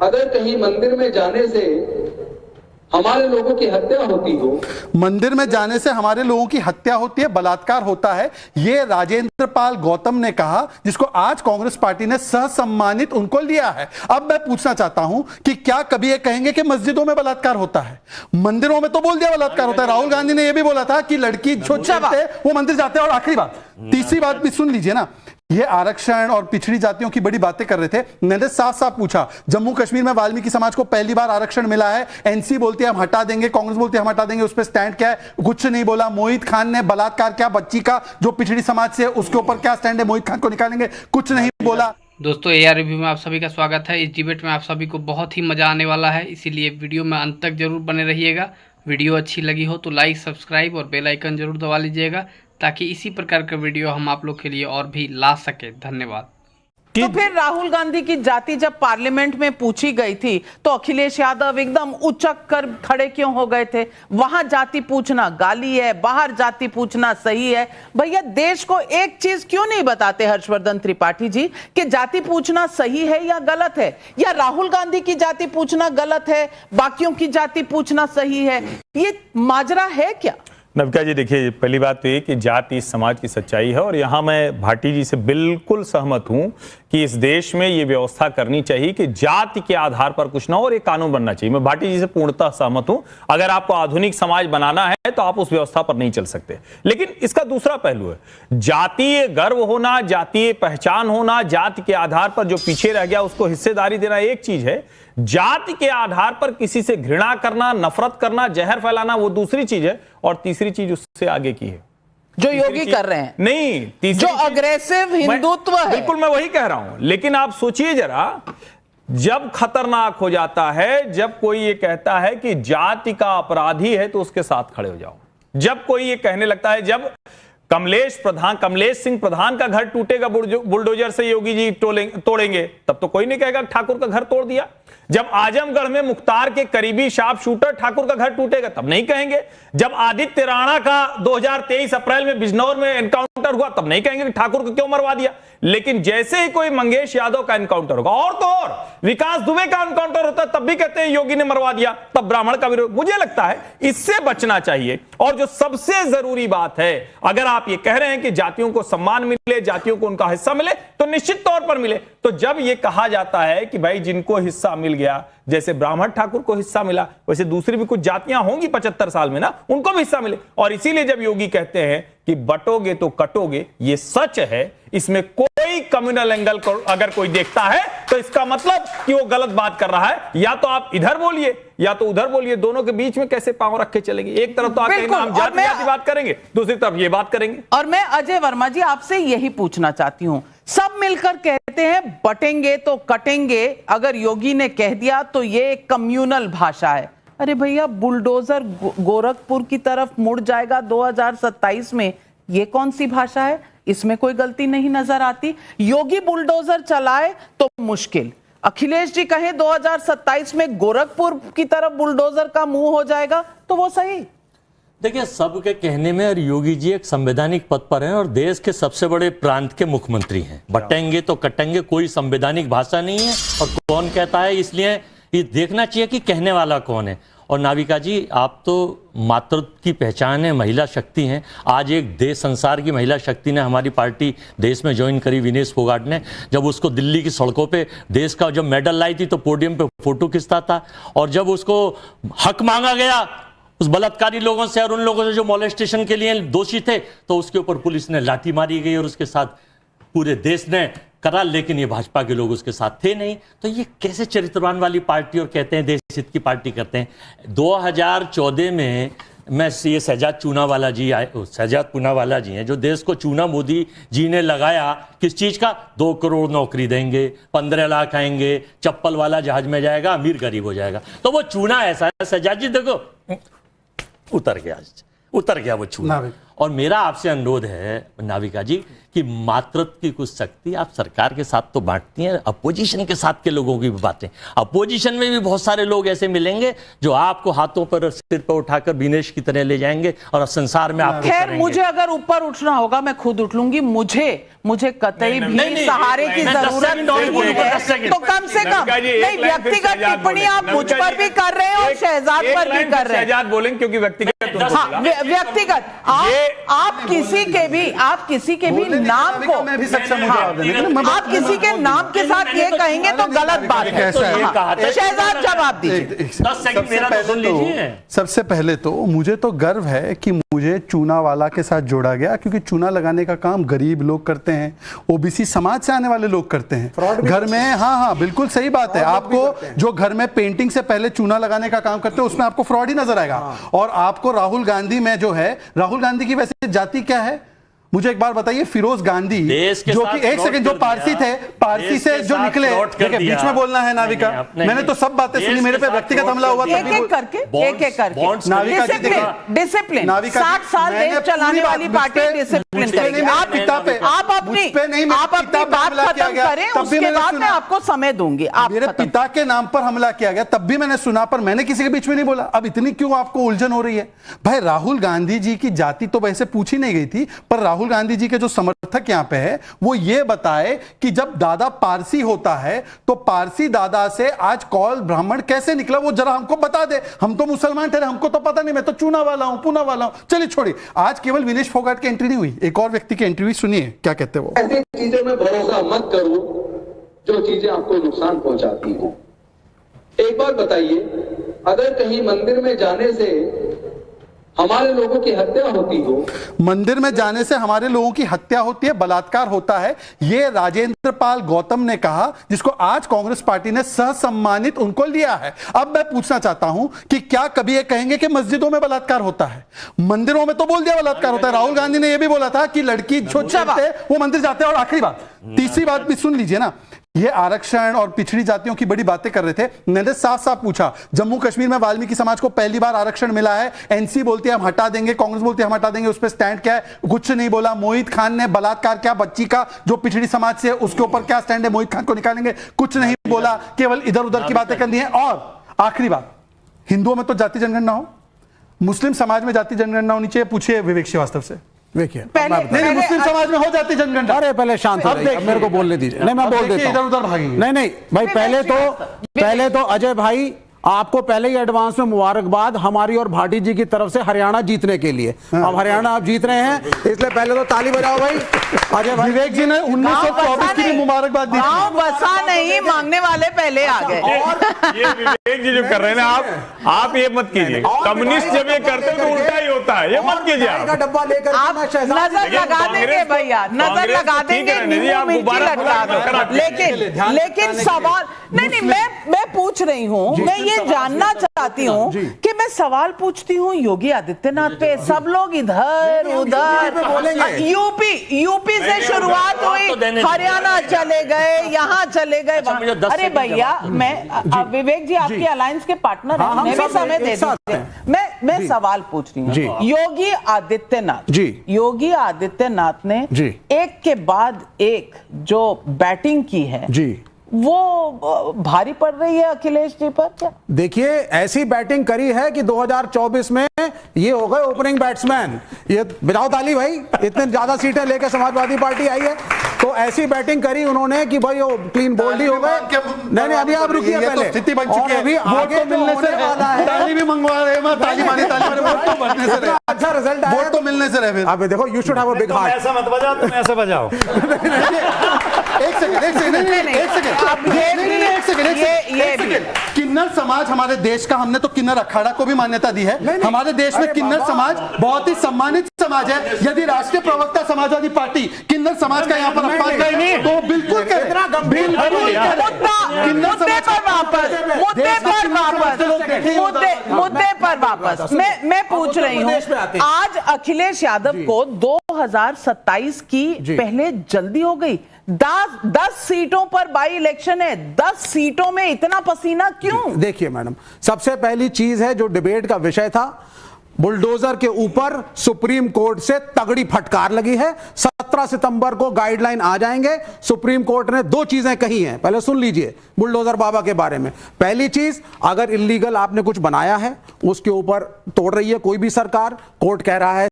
अगर कहीं मंदिर में जाने से हमारे लोगों की हत्या होती हो, मंदिर में जाने से हमारे लोगों की हत्या होती है, बलात्कार होता है, ये राजेंद्र पाल गौतम ने कहा, जिसको आज कांग्रेस पार्टी ने सहसम्मानित उनको लिया है। अब मैं पूछना चाहता हूं कि क्या कभी ये कहेंगे कि मस्जिदों में बलात्कार होता है? मंदिरों में तो बोल दिया बलात्कार होता है। राहुल गांधी ने यह भी बोला था कि लड़की जो चाहते हैं वो मंदिर जाते हैं। और आखिरी बात, तीसरी बात भी सुन लीजिए ना, ये आरक्षण और पिछड़ी जातियों की बड़ी बातें कर रहे थे। मैंने साफ साफ पूछा, जम्मू कश्मीर में वाल्मीकि समाज को पहली बार आरक्षण मिला है, एनसी बोलती है हम हटा देंगे, कांग्रेस बोलती है हम हटा देंगे, उस पर स्टैंड क्या है? कुछ नहीं बोला। मोहित खान ने बलात्कार क्या बच्ची का जो पिछड़ी समाज से, उसके ऊपर क्या स्टैंड है? मोहित खान को निकालेंगे, कुछ नहीं बोला। दोस्तों एआर रिव्यू में आप सभी का स्वागत है। इस डिबेट में आप सभी को बहुत ही मजा आने वाला है, इसीलिए वीडियो में अंत तक जरूर बने रहिएगा। वीडियो अच्छी लगी हो तो लाइक, सब्सक्राइब और बेल आइकन जरूर दबा लीजिएगा, ताकि इसी प्रकार का वीडियो हम आप लोग के लिए और भी ला सके। धन्यवाद। तो फिर राहुल गांधी की जाति जब पार्लियामेंट में पूछी गई थी तो अखिलेश यादव एकदम उचक कर खड़े क्यों हो गए थे? वहां जाति पूछना गाली है, बाहर जाति पूछना सही है। भैया देश को एक चीज क्यों नहीं बताते हर्षवर्धन त्रिपाठी जी कि जाति पूछना सही है या गलत है, या राहुल गांधी की जाति पूछना गलत है, बाकियों की जाति पूछना सही है? ये माजरा है क्या? नविका जी देखिए, पहली बात तो ये कि जाति इस समाज की सच्चाई है, और यहाँ मैं भाटी जी से बिल्कुल सहमत हूँ कि इस देश में ये व्यवस्था करनी चाहिए कि जाति के आधार पर कुछ ना, और एक कानून बनना चाहिए। मैं भाटी जी से पूर्णतः सहमत हूँ। अगर आपको आधुनिक समाज बनाना है तो आप उस व्यवस्था पर नहीं चल सकते। लेकिन इसका दूसरा पहलू है, जातीय गर्व होना, जातीय पहचान होना, जाति के आधार पर जो पीछे रह गया उसको हिस्सेदारी देना एक चीज है, जाति के आधार पर किसी से घृणा करना, नफरत करना, जहर फैलाना वो दूसरी चीज है, और तीसरी चीज उससे आगे की है जो योगी कर रहे हैं। नहीं, जो अग्रेसिव हिंदुत्व है। बिल्कुल मैं वही कह रहा हूं। लेकिन आप सोचिए जरा, जब खतरनाक हो जाता है, जब कोई ये कहता है कि जाति का अपराधी है तो उसके साथ खड़े हो जाओ। जब कोई ये कहने लगता है, जब कमलेश सिंह प्रधान का घर टूटेगा बुलडोजर से योगी जी तोड़ेंगे, तब तो कोई नहीं कहेगा ठाकुर का घर तोड़ दिया। जब आजमगढ़ में मुख्तार के करीबी शार्प शूटर ठाकुर का घर टूटेगा तब नहीं कहेंगे। जब आदित्य राणा का 2023 अप्रैल में बिजनौर में एनकाउंटर हुआ तब नहीं कहेंगे कि ठाकुर को क्यों मरवा दिया। लेकिन जैसे ही कोई मंगेश यादव का एनकाउंटर होगा, और तो और विकास दुबे का एनकाउंटर होता है, तब भी कहते हैं योगी ने मरवा दिया, तब ब्राह्मण का विरोध। मुझे लगता है इससे बचना चाहिए। और जो सबसे जरूरी बात है, अगर आप ये कह रहे हैं कि जातियों को सम्मान मिले, जातियों को उनका हिस्सा मिले, तो निश्चित तौर पर मिले। तो जब ये कहा जाता है कि भाई जिनको हिस्सा मिल गया, जैसे ब्राह्मण ठाकुर को हिस्सा मिला, वैसे दूसरी भी कुछ जातियां होंगी 75 साल में ना, उनको भी हिस्सा मिले। और इसीलिए जब योगी कहते हैं कि बटोगे तो कटोगे, ये सच है। इसमें कोई कम्युनल एंगल को अगर कोई देखता है तो इसका मतलब कि वो गलत बात कर रहा है। या तो आप इधर बोलिए या तो उधर बोलिए, दोनों के बीच में कैसे पांव रख के चलेंगे? एक तरफ तो आप जाति बात करेंगे, दूसरी तरफ ये बात करेंगे। और मैं अजय वर्मा जी आपसे यही पूछना चाहती हूं, सब मिलकर कहते हैं बटेंगे तो कटेंगे, अगर योगी ने कह दिया तो ये कम्युनल भाषा है। अरे भैया, बुलडोजर गोरखपुर की तरफ मुड़ जाएगा 2027 में, ये कौन सी भाषा है? इसमें कोई गलती नहीं नजर आती। योगी बुलडोजर चलाए तो मुश्किल, अखिलेश जी कहें 2027 में गोरखपुर की तरफ बुलडोजर का मुंह हो जाएगा तो वो सही। देखिए, सबके कहने में और योगी जी एक संवैधानिक पद पर हैं और देश के सबसे बड़े प्रांत के मुख्यमंत्री हैं। बटेंगे तो कटेंगे कोई संवैधानिक भाषा नहीं है। और कौन कहता है, इसलिए ये देखना चाहिए कि कहने वाला कौन है। और नाविका जी, आप तो मातृत्व की पहचान है, महिला शक्ति हैं। आज एक देश संसार की महिला शक्ति ने हमारी पार्टी देश में ज्वाइन करी, विनेश फोगाट ने। जब उसको दिल्ली की सड़कों पे देश का जब मेडल लाई थी तो पोडियम पे फोटो खिंचता था। और जब उसको हक मांगा गया उस बलात्कारी लोगों से और उन लोगों से जो मॉलेस्टेशन के लिए दोषी थे, तो उसके ऊपर पुलिस ने लाठी मारी गई और उसके साथ पूरे देश ने करा, लेकिन ये भाजपा के लोग उसके साथ थे नहीं। तो ये कैसे चरित्रवान वाली पार्टी और कहते हैं देश हित की पार्टी करते हैं। 2014 में मैं ये शहजाद पूनावाला जी हैं, जो देश को चूना मोदी जी ने लगाया, किस चीज का? 2 करोड़ नौकरी देंगे, 15 लाख आएंगे, चप्पल वाला जहाज में जाएगा, अमीर गरीब हो जाएगा। तो वो चूना ऐसा है, शहजाद जी देखो उतर गया वो चूना। और मेरा आपसे अनुरोध है नाविका जी कि मातृत्व की कुछ शक्ति आप सरकार के साथ तो बांटती हैं, अपोजिशन के साथ के लोगों की भी बातें। अपोजिशन में भी बहुत सारे लोग ऐसे मिलेंगे जो आपको हाथों पर सिर पर उठाकर विनेश की तरह ले जाएंगे और संसार में आपको खैर मुझे अगर ऊपर उठना होगा मैं खुद उठ लूंगी। मुझे कतई भी सहारे की जरूरत नहीं है। तो कम से कम नहीं, व्यक्तिगत टिप्पणी आप मुझ पर भी कर रहे हो और शहजाद पर भी कर रहे हैं। शहजाद बोलेंगे क्योंकि व्यक्तिगत व्यक्तिगत आप किसी के भी नाम को मैं भी सक्षम हूं जवाब देने के लिए। आप किसी के नाम के साथ ये कहेंगे तो गलत बात है। शहजाद जवाब दीजिए। 10 सेकंड मेरा तो सुन लीजिए। सबसे पहले तो मुझे तो गर्व है कि मुझे चूना वाला के साथ जोड़ा गया, क्योंकि चूना लगाने का काम गरीब लोग करते हैं, ओबीसी समाज से आने वाले लोग करते हैं घर में। हाँ, बिल्कुल सही बात है। आपको जो घर में पेंटिंग से पहले चूना लगाने का काम करते हैं उसमें आपको फ्रॉड ही नजर आएगा। और आपको राहुल गांधी में जो है, राहुल गांधी की वैसे जाति क्या है मुझे एक बार बताइए। फिरोज गांधी जो कि एक सेकंड जो पारसी थे, पारसी से जो निकले, बीच में बोलना है नाविका। मैंने तो सब बातें सुनी, मेरे पे व्यक्तिगत हमला हुआ था। एक एक करके डिसिप्लिन 60 साल देश चलाने वाली पार्टी डिसिप्लिन करेगी। आप अपनी बात खत्म करें, उसके बाद मैं आपको समय दूंगी। मेरे पिता के नाम पर हमला किया गया तब भी मैंने सुना, पर मैंने किसी के बीच में नहीं बोला। अब इतनी क्यों आपको उलझन हो रही है भाई? राहुल गांधी जी की जाति तो वैसे पूछी नहीं गई थी, पर राहुल गांधी जी के जो समर्थक यहां पे है वो ये बताए कि जब दादा पारसी होता है तो पारसी दादा से आज कौल ब्राह्मण कैसे निकला, वो जरा हमको बता दे। हम तो मुसलमान ठहरे, हमको तो पता नहीं, मैं तो चूना वाला हूं, पूना वाला हूं। चलिए छोड़िए, आज केवल विनेश फोगाट की एंट्री नहीं हुई, एक और व्यक्ति की एंट्री हुई। सुनिए क्या कहते हैं वो। ऐसी चीजों में भरोसा मत करो जो चीजें आपको नुकसान पहुंचाती हो। एक बार बताइए, अगर कहीं मंदिर में जाने से हमारे लोगों की हत्या होती हो, मंदिर में जाने से हमारे लोगों की हत्या होती है, बलात्कार होता है, ये राजेंद्र पाल गौतम ने कहा, जिसको आज कांग्रेस पार्टी ने सहसम्मानित उनको लिया है। अब मैं पूछना चाहता हूं कि क्या कभी ये कहेंगे कि मस्जिदों में बलात्कार होता है? मंदिरों में तो बोल दिया बलात्कार होता है। राहुल गांधी ने यह भी बोला था कि लड़की छोटे वो मंदिर जाते हैं। और आखिरी बात, तीसरी बात भी सुन लीजिए ना। ये आरक्षण और पिछड़ी जातियों की बड़ी बातें कर रहे थे। मैंने साफ साफ पूछा, जम्मू कश्मीर में वाल्मीकि समाज को पहली बार आरक्षण मिला है, एनसी बोलती है हम हटा देंगे, कांग्रेस बोलती है हम हटा देंगे, उस पर स्टैंड क्या है? कुछ नहीं बोला। मोहित खान ने बलात्कार किया बच्ची का जो पिछड़ी समाज से, उसके ऊपर क्या स्टैंड है? मोहित खान को निकालेंगे, कुछ नहीं बोला, केवल इधर उधर की बातें करनी है। और आखिरी बात, हिंदुओं में तो जाति जनगणना हो, मुस्लिम समाज में जाति जनगणना होनी चाहिए, पूछिए विवेक श्रीवास्तव से। देखिए नहीं, मुस्लिम समाज में हो जाती जनगणना। अरे पहले शांत हो जाइए, मेरे को बोलने दीजिए। नहीं, मैं बोल देता हूं। इधर उधर भागेंगे। नहीं भाई, पहले तो अजय भाई आपको पहले ही एडवांस में मुबारकबाद हमारी और भाटी जी की तरफ से हरियाणा जीतने के लिए। अब हरियाणा आप जीत रहे हैं, इसलिए पहले तो ताली बजाओ भाई। अजय भाई, विवेक जी ने 1924 की भी मुबारकबाद दी। बसा नहीं, मांगने वाले पहले आ गए। और ये विवेक जी जो कर रहे हैं ना, आप ये मत कीजिए। कम्युनिस्ट जब ये करते हैं तो उल्टा ही होता है, ये मत कीजिए। आप डब्बा लेकर आप नजर लगा देंगे भैया, नजर लगा देंगे, नींबू मिर्ची लगता दो। लेकिन सवाल नहीं, मैं पूछ रही हूँ, मैं ये जानना चाहती हूँ कि मैं सवाल पूछती हूँ योगी आदित्यनाथ पे, सब लोग इधर उधर, यूपी से शुरुआत हुई, हरियाणा चले गए, यहाँ चले गए। अरे भैया, मैं विवेक जी आपके अलायंस के पार्टनर हैं, मैं भी समय दे दीजिए। मैं सवाल पूछ रही हूँ। योगी आदित्यनाथ ने एक के बाद एक जो बैटिंग की है वो भारी पड़ रही है अखिलेश जी पर क्या? देखिए, ऐसी बैटिंग करी है कि 2024 में ये हो गए ओपनिंग बैट्समैन। ये बजाओ ताली भाई, इतने ज्यादा सीटें लेकर समाजवादी पार्टी आई है, तो ऐसी बैटिंग करी उन्होंने कि भाई वो क्लीन बोल्ड ही हो गए। नहीं, अभी आप रुकिए, पहले स्थिति बन चुकी है। अभी आगे मिलने से ताली भी मंगवा रहे हैं, ताली मारी, वोट तो बनने से रहे, अच्छा रिजल्ट आया, वोट तो मिलने से रहे। अब देखो, you should have a big heart. ऐसा मत बजाओ, तुम ऐसे बजाओ। एक सेकंड, किन्नर समाज हमारे देश का, हमने तो किन्नर अखाड़ा को भी मान्यता दी है। हमारे देश में किन्नर समाज बहुत ही सम्मानित समाज है। यदि राष्ट्रीय प्रवक्ता समाजवादी पार्टी किन्नर समाज का यहाँ पर अपमान करे तो बिल्कुल करे, मुद्दे पर वापस मैं पूछ रही हूँ, आज अखिलेश यादव को 2027 की पहले जल्दी हो गई। 10 सीटों पर बाई इलेक्शन है, 10 सीटों में इतना पसीना क्यों? देखिए मैडम, सबसे पहली चीज है जो डिबेट का विषय था, बुलडोजर के ऊपर सुप्रीम कोर्ट से तगड़ी फटकार लगी है। 17 सितंबर को गाइडलाइन आ जाएंगे। सुप्रीम कोर्ट ने 2 चीजें कही हैं, पहले सुन लीजिए बुलडोजर बाबा के बारे में। पहली चीज, अगर इल्लीगल आपने कुछ बनाया है, उसके ऊपर तोड़ रही है कोई भी सरकार, कोर्ट कह रहा है